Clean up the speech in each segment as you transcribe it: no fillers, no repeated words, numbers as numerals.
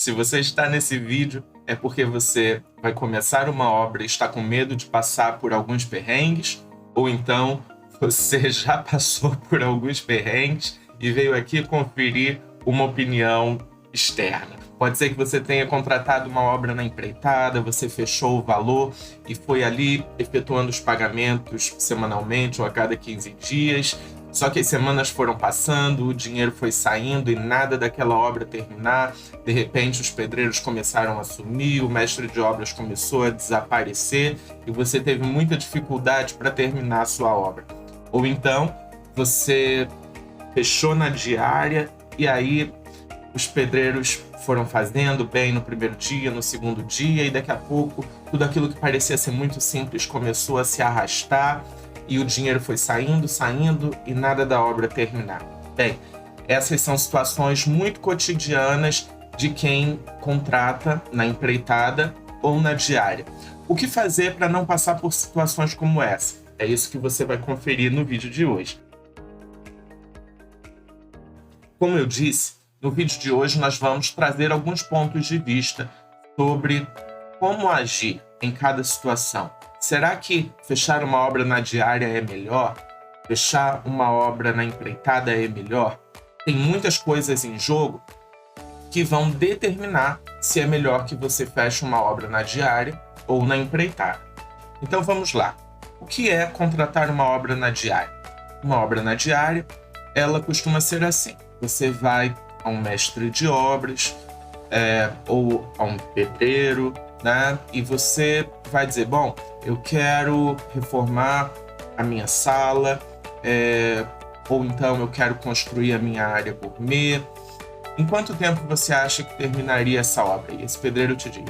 Se você está nesse vídeo, é porque você vai começar uma obra e está com medo de passar por alguns perrengues, ou então você já passou por alguns perrengues e veio aqui conferir uma opinião externa. Pode ser que você tenha contratado uma obra na empreitada, você fechou o valor e foi ali efetuando os pagamentos semanalmente ou a cada 15 dias. Só que as semanas foram passando, o dinheiro foi saindo e nada daquela obra terminar. De repente, os pedreiros começaram a sumir, o mestre de obras começou a desaparecer e você teve muita dificuldade para terminar a sua obra. Ou então, você fechou na diária e aí os pedreiros foram fazendo bem no primeiro dia, no segundo dia, e daqui a pouco tudo aquilo que parecia ser muito simples começou a se arrastar e o dinheiro foi saindo e nada da obra terminar. Bem, essas são situações muito cotidianas de quem contrata na empreitada ou na diária. O que fazer para não passar por situações como essa? É isso que você vai conferir no vídeo de hoje. Como eu disse, no vídeo de hoje nós vamos trazer alguns pontos de vista sobre como agir em cada situação. Será que fechar uma obra na diária é melhor? Fechar uma obra na empreitada é melhor? Tem muitas coisas em jogo que vão determinar se é melhor que você feche uma obra na diária ou na empreitada. Então vamos lá. O que é contratar uma obra na diária? Uma obra na diária, ela costuma ser assim. Você vai a um mestre de obras ou a um pedreiro, né? E você vai dizer, bom, eu quero reformar a minha sala, ou então eu quero construir a minha área gourmet. Em quanto tempo você acha que terminaria essa obra? E esse pedreiro te diz,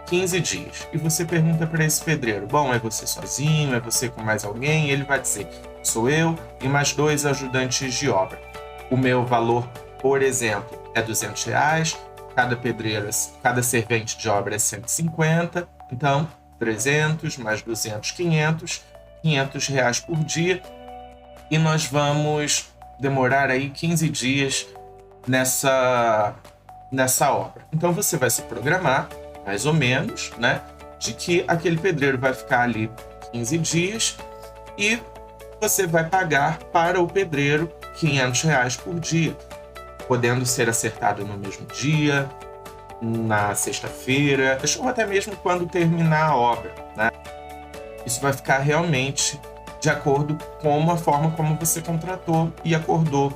15 dias. E você pergunta para esse pedreiro, bom, é você sozinho, é você com mais alguém? E ele vai dizer, sou eu e mais 2 ajudantes de obra. O meu valor, por exemplo, é R$200, cada servente de obra é 150, então 300 mais 200, 500 reais por dia, e nós vamos demorar aí 15 dias nessa obra. Então você vai se programar, mais ou menos, né, de que aquele pedreiro vai ficar ali 15 dias e você vai pagar para o pedreiro R$500 por dia, podendo ser acertado no mesmo dia, na sexta-feira, ou até mesmo quando terminar a obra, né? Isso vai ficar realmente de acordo com a forma como você contratou e acordou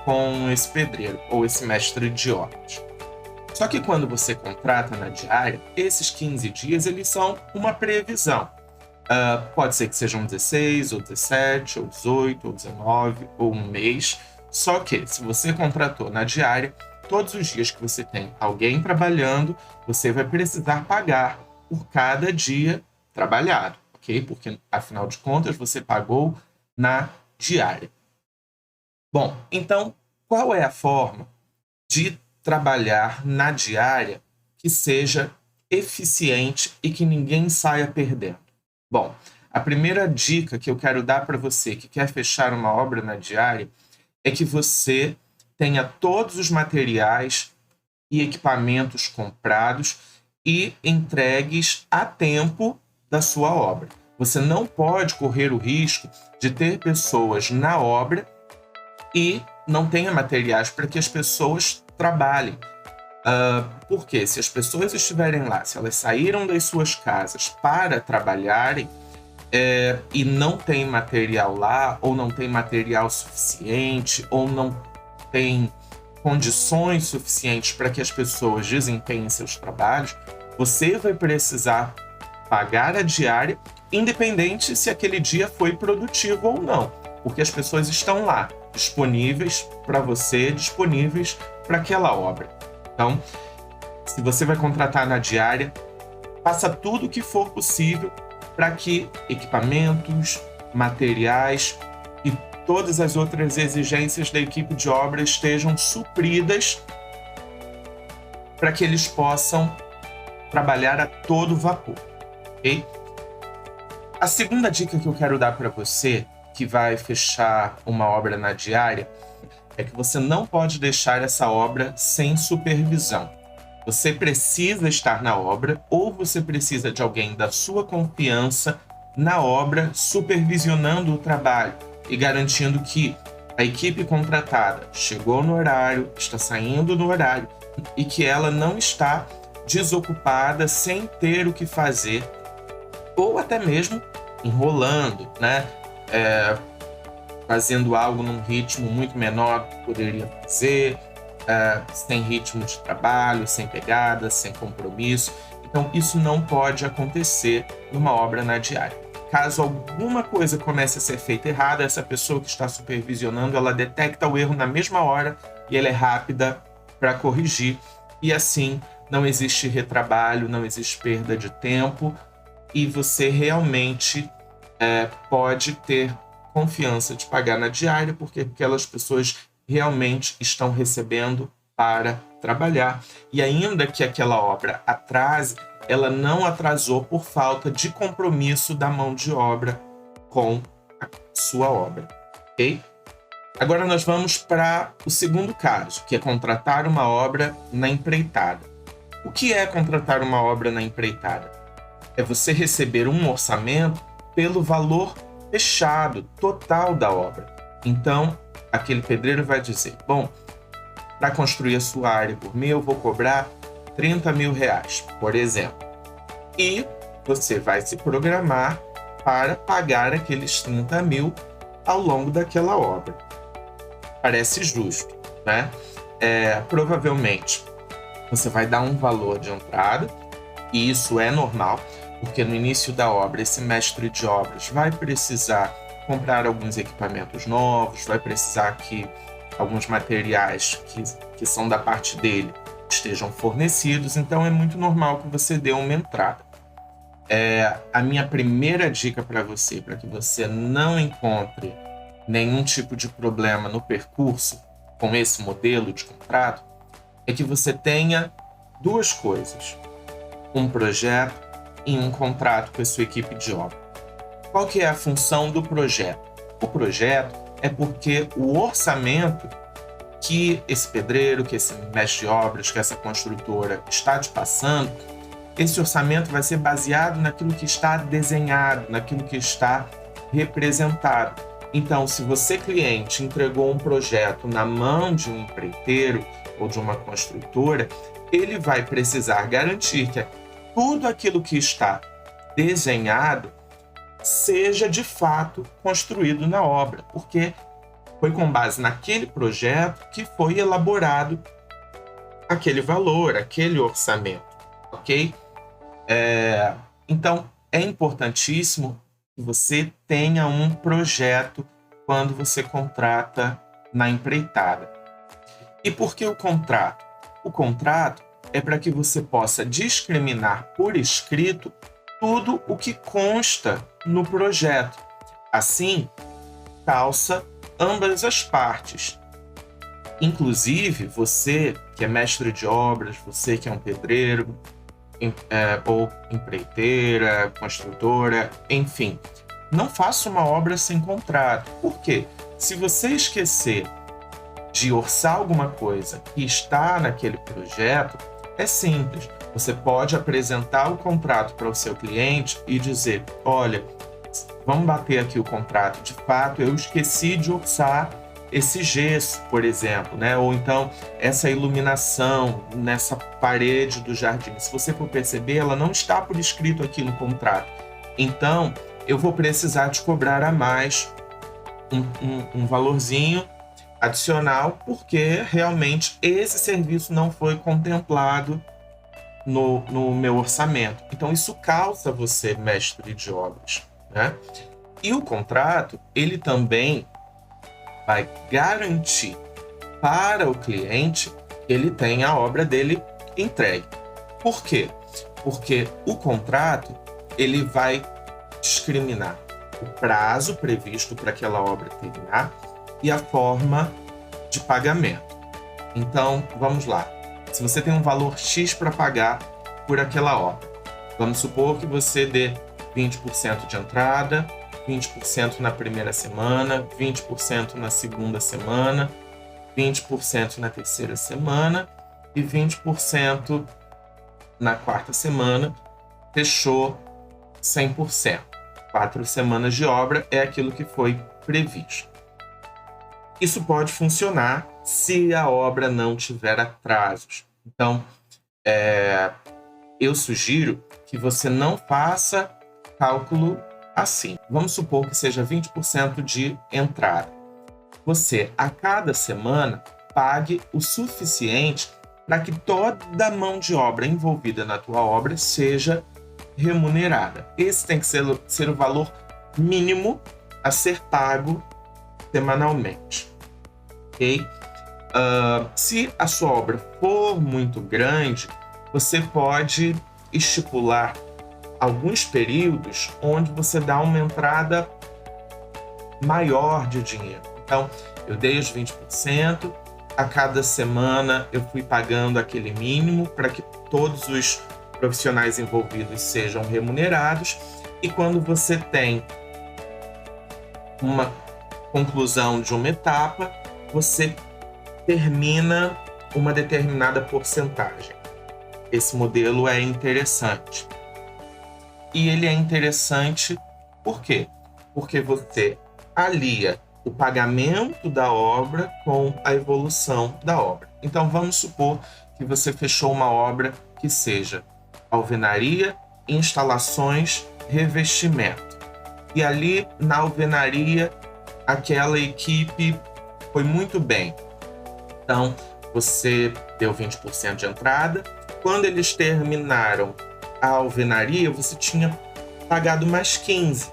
com esse pedreiro ou esse mestre de obras. Só que quando você contrata na diária, esses 15 dias eles são uma previsão. Pode ser que sejam 16, ou 17, ou 18, ou 19, ou um mês. Só que, se você contratou na diária, todos os dias que você tem alguém trabalhando, você vai precisar pagar por cada dia trabalhado, ok? Porque, afinal de contas, você pagou na diária. Bom, então, qual é a forma de trabalhar na diária que seja eficiente e que ninguém saia perdendo? Bom, a primeira dica que eu quero dar para você que quer fechar uma obra na diária é que você tenha todos os materiais e equipamentos comprados e entregues a tempo da sua obra. Você não pode correr o risco de ter pessoas na obra e não tenha materiais para que as pessoas trabalhem. Porque se as pessoas estiverem lá, se elas saíram das suas casas para trabalharem e não tem material lá, ou não tem material suficiente, ou não tem condições suficientes para que as pessoas desempenhem seus trabalhos, você vai precisar pagar a diária, independente se aquele dia foi produtivo ou não, porque as pessoas estão lá, disponíveis para você, disponíveis para aquela obra. Então, se você vai contratar na diária, faça tudo o que for possível para que equipamentos, materiais e todas as outras exigências da equipe de obra estejam supridas para que eles possam trabalhar a todo vapor, ok? A segunda dica que eu quero dar para você, que vai fechar uma obra na diária, é que você não pode deixar essa obra sem supervisão. Você precisa estar na obra ou você precisa de alguém da sua confiança na obra, supervisionando o trabalho e garantindo que a equipe contratada chegou no horário, está saindo no horário e que ela não está desocupada sem ter o que fazer ou até mesmo enrolando, né? Fazendo algo num ritmo muito menor do que poderia fazer, sem ritmo de trabalho, sem pegada, sem compromisso. Então, isso não pode acontecer numa obra na diária. Caso alguma coisa comece a ser feita errada, essa pessoa que está supervisionando, ela detecta o erro na mesma hora e ela é rápida para corrigir. E assim, não existe retrabalho, não existe perda de tempo e você realmente pode ter confiança de pagar na diária, porque aquelas pessoas realmente estão recebendo para trabalhar. E ainda que aquela obra atrase, ela não atrasou por falta de compromisso da mão de obra com a sua obra, ok? Agora nós vamos para o segundo caso, que é contratar uma obra na empreitada. O que é contratar uma obra na empreitada? É você receber um orçamento pelo valor fechado, total da obra. Então, aquele pedreiro vai dizer, bom, para construir a sua área por mim, eu vou cobrar 30 mil reais, por exemplo. E você vai se programar para pagar aqueles 30 mil ao longo daquela obra. Parece justo, né? Provavelmente, você vai dar um valor de entrada, e isso é normal, porque no início da obra, esse mestre de obras vai precisar comprar alguns equipamentos novos, vai precisar que alguns materiais que são da parte dele estejam fornecidos, então é muito normal que você dê uma entrada. A minha primeira dica para você, para que você não encontre nenhum tipo de problema no percurso com esse modelo de contrato, é que você tenha duas coisas: um projeto e um contrato com a sua equipe de obra. Qual que é a função do projeto? O projeto é porque o orçamento que esse pedreiro, que esse mestre de obras, que essa construtora está te passando, esse orçamento vai ser baseado naquilo que está desenhado, naquilo que está representado. Então, se você, cliente, entregou um projeto na mão de um empreiteiro ou de uma construtora, ele vai precisar garantir que tudo aquilo que está desenhado seja de fato construído na obra, porque foi com base naquele projeto que foi elaborado aquele valor, aquele orçamento, ok? Então, é importantíssimo que você tenha um projeto quando você contrata na empreitada. E por que o contrato? O contrato é para que você possa discriminar por escrito tudo o que consta no projeto. Assim, calça ambas as partes. Inclusive, você que é mestre de obras, você que é um pedreiro, ou empreiteira, construtora, enfim, não faça uma obra sem contrato. Por quê? Se você esquecer de orçar alguma coisa que está naquele projeto, é simples. Você pode apresentar o contrato para o seu cliente e dizer, olha, vamos bater aqui o contrato. De fato, eu esqueci de orçar esse gesso, por exemplo, né? Ou então essa iluminação nessa parede do jardim. Se você for perceber, ela não está por escrito aqui no contrato. Então, eu vou precisar te cobrar a mais um valorzinho adicional, porque realmente esse serviço não foi contemplado no meu orçamento. Então, isso calça você, mestre de obras, né? E o contrato, ele também vai garantir para o cliente que ele tenha a obra dele entregue. Por quê? Porque o contrato, ele vai discriminar o prazo previsto para aquela obra terminar e a forma de pagamento. Então, vamos lá. Se você tem um valor X para pagar por aquela obra, vamos supor que você dê 20% de entrada, 20% na primeira semana, 20% na segunda semana, 20% na terceira semana e 20% na quarta semana, fechou 100%. 4 semanas de obra é aquilo que foi previsto. Isso pode funcionar se a obra não tiver atrasos. Então, eu sugiro que você não faça cálculo assim. Vamos supor que seja 20% de entrada. Você, a cada semana, pague o suficiente para que toda a mão de obra envolvida na tua obra seja remunerada. Esse tem que ser o valor mínimo a ser pago semanalmente. Ok? Se a sua obra for muito grande, você pode estipular alguns períodos onde você dá uma entrada maior de dinheiro. Então, eu dei os 20%, a cada semana eu fui pagando aquele mínimo para que todos os profissionais envolvidos sejam remunerados, e quando você tem uma conclusão de uma etapa, você termina uma determinada porcentagem. Esse modelo é interessante. E ele é interessante por quê? Porque você alia o pagamento da obra com a evolução da obra. Então, vamos supor que você fechou uma obra que seja alvenaria, instalações, revestimento. E ali, na alvenaria, aquela equipe foi muito bem. Então, você deu 20% de entrada. Quando eles terminaram a alvenaria, você tinha pagado mais 15%.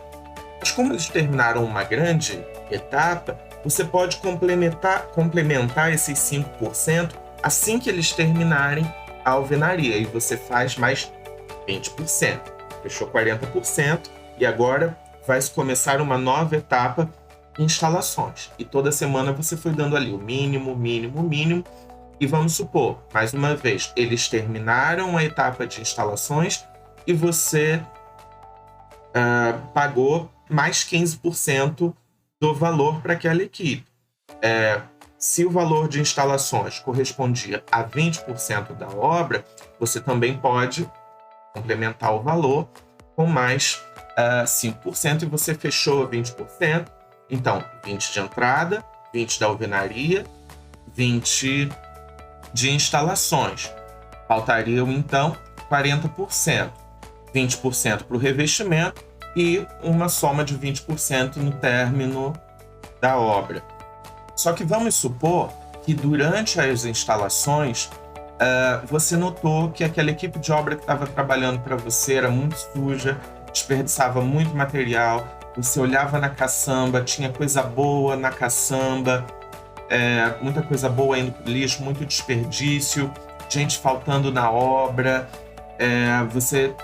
Mas como eles terminaram uma grande etapa, você pode complementar esses 5% assim que eles terminarem a alvenaria, e você faz mais 20%. Fechou 40%, e agora vai começar uma nova etapa, instalações. E toda semana você foi dando ali o mínimo, mínimo, mínimo. E vamos supor, mais uma vez, eles terminaram a etapa de instalações e você pagou mais 15% do valor para aquela equipe. Se o valor de instalações correspondia a 20% da obra, você também pode complementar o valor com mais 5%, e você fechou 20%. Então, 20% de entrada, 20% da alvenaria, 20% de instalações. Faltariam, então, 40%. 20% para o revestimento e uma soma de 20% no término da obra. Só que vamos supor que durante as instalações você notou que aquela equipe de obra que estava trabalhando para você era muito suja, desperdiçava muito material, você olhava na caçamba, tinha coisa boa na caçamba, muita coisa boa indo para o lixo, muito desperdício, gente faltando na obra, você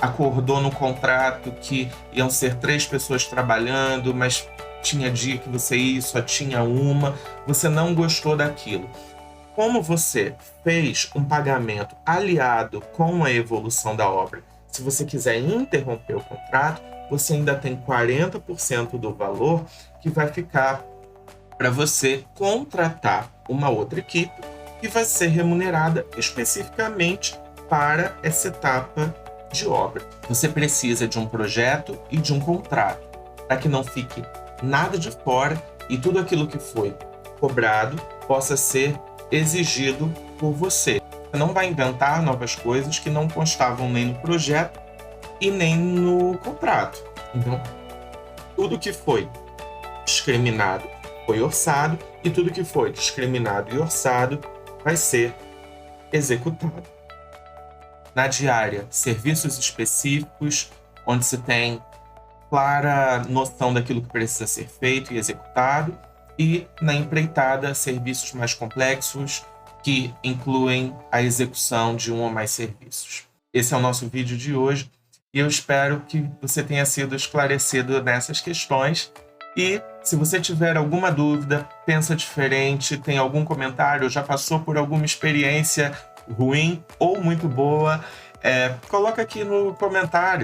acordou no contrato que iam ser 3 pessoas trabalhando, mas tinha dia que você ia e só tinha uma, você não gostou daquilo. Como você fez um pagamento aliado com a evolução da obra, se você quiser interromper o contrato, você ainda tem 40% do valor que vai ficar para você contratar uma outra equipe que vai ser remunerada especificamente para essa etapa de obra. Você precisa de um projeto e de um contrato para que não fique nada de fora e tudo aquilo que foi cobrado possa ser exigido por você. Você não vai inventar novas coisas que não constavam nem no projeto e nem no contrato. Então, tudo que foi discriminado foi orçado, e tudo que foi discriminado e orçado vai ser executado. Na diária, serviços específicos, onde se tem clara noção daquilo que precisa ser feito e executado, e na empreitada, serviços mais complexos, que incluem a execução de um ou mais serviços. Esse é o nosso vídeo de hoje, e eu espero que você tenha sido esclarecido nessas questões. E se você tiver alguma dúvida, pensa diferente, tem algum comentário, já passou por alguma experiência ruim ou muito boa, coloca aqui no comentário.